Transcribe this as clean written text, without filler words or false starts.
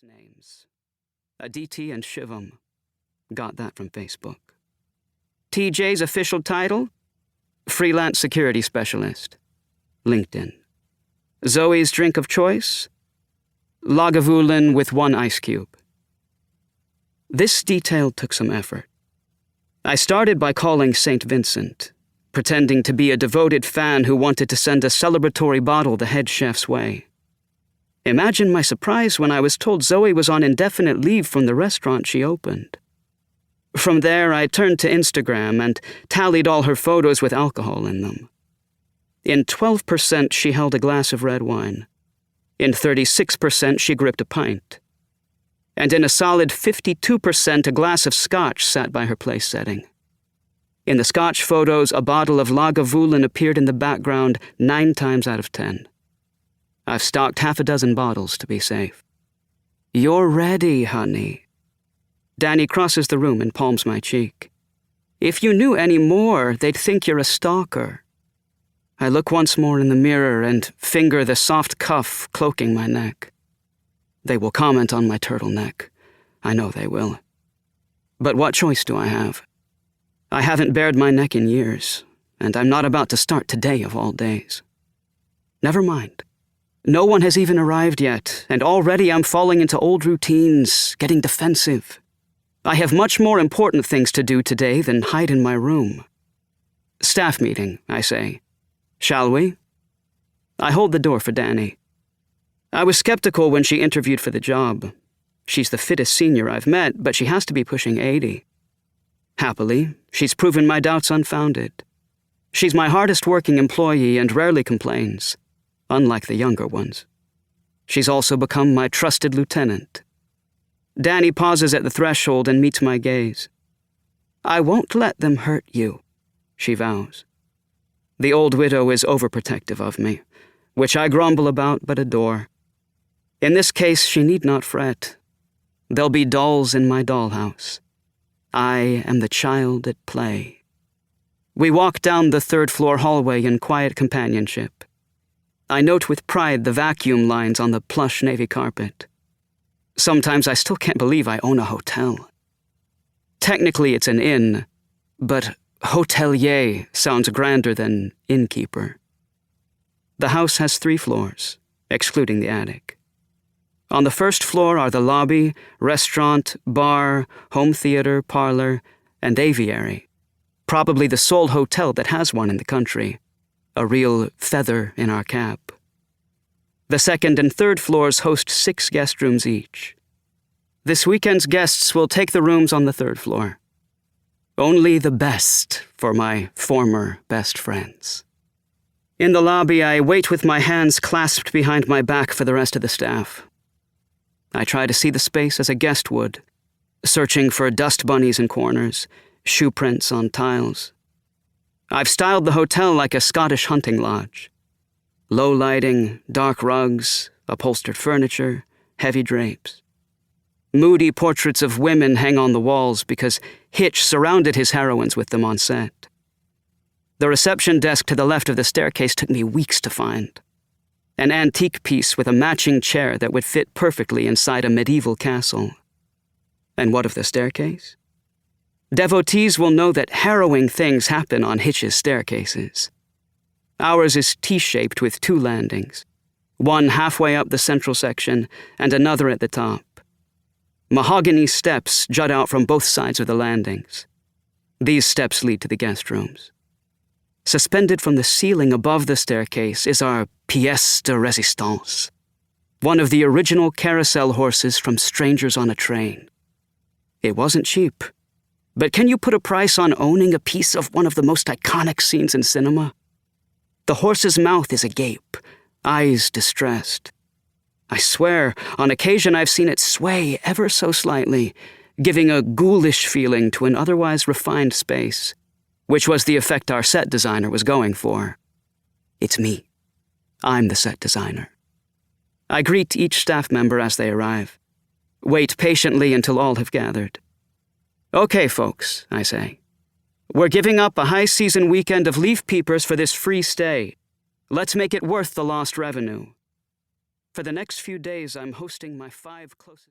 names. Aditi and Shivam. Got that from Facebook. TJ's official title? Freelance security specialist. LinkedIn. Zoe's drink of choice? Lagavulin with 1 ice cube. This detail took some effort. I started by calling St. Vincent, pretending to be a devoted fan who wanted to send a celebratory bottle the head chef's way. Imagine my surprise when I was told Zoe was on indefinite leave from the restaurant she opened. From there, I turned to Instagram and tallied all her photos with alcohol in them. In 12%, she held a glass of red wine. In 36%, she gripped a pint. And in a solid 52%, a glass of scotch sat by her place setting. In the scotch photos, a bottle of Lagavulin appeared in the background 9 times out of 10. I've stocked 6 bottles to be safe. You're ready, honey. Danny crosses the room and palms my cheek. If you knew any more, they'd think you're a stalker. I look once more in the mirror and finger the soft cuff cloaking my neck. They will comment on my turtleneck. I know they will. But what choice do I have? I haven't bared my neck in years, and I'm not about to start today of all days. Never mind. No one has even arrived yet, and already I'm falling into old routines, getting defensive. I have much more important things to do today than hide in my room. Staff meeting, I say. Shall we? I hold the door for Danny. I was skeptical when she interviewed for the job. She's the fittest senior I've met, but she has to be pushing 80. Happily, she's proven my doubts unfounded. She's my hardest-working employee and rarely complains, unlike the younger ones. She's also become my trusted lieutenant. Danny pauses at the threshold and meets my gaze. I won't let them hurt you, she vows. The old widow is overprotective of me, which I grumble about but adore. In this case, she need not fret. There'll be dolls in my dollhouse. I am the child at play. We walk down the 3rd-floor hallway in quiet companionship. I note with pride the vacuum lines on the plush navy carpet. Sometimes I still can't believe I own a hotel. Technically it's an inn, but hotelier sounds grander than innkeeper. The house has 3 floors, excluding the attic. On the 1st floor are the lobby, restaurant, bar, home theater, parlor, and aviary. Probably the sole hotel that has one in the country. A real feather in our cap. The 2nd and 3rd floors host 6 guest rooms each. This weekend's guests will take the rooms on the 3rd floor. Only the best for my former best friends. In the lobby, I wait with my hands clasped behind my back for the rest of the staff. I try to see the space as a guest would, searching for dust bunnies in corners, shoe prints on tiles. I've styled the hotel like a Scottish hunting lodge. Low lighting, dark rugs, upholstered furniture, heavy drapes. Moody portraits of women hang on the walls because Hitch surrounded his heroines with them on set. The reception desk to the left of the staircase took me weeks to find. An antique piece with a matching chair that would fit perfectly inside a medieval castle. And what of the staircase? Devotees will know that harrowing things happen on Hitch's staircases. Ours is T-shaped with 2 landings, one halfway up the central section and another at the top. Mahogany steps jut out from both sides of the landings. These steps lead to the guest rooms. Suspended from the ceiling above the staircase is our pièce de résistance, one of the original carousel horses from Strangers on a Train. It wasn't cheap, but can you put a price on owning a piece of one of the most iconic scenes in cinema? The horse's mouth is agape, eyes distressed. I swear, on occasion I've seen it sway ever so slightly, giving a ghoulish feeling to an otherwise refined space, which was the effect our set designer was going for. It's me. I'm the set designer. I greet each staff member as they arrive. Wait patiently until all have gathered. Okay, folks, I say. We're giving up a high-season weekend of leaf peepers for this free stay. Let's make it worth the lost revenue. For the next few days, I'm hosting my 5 closest...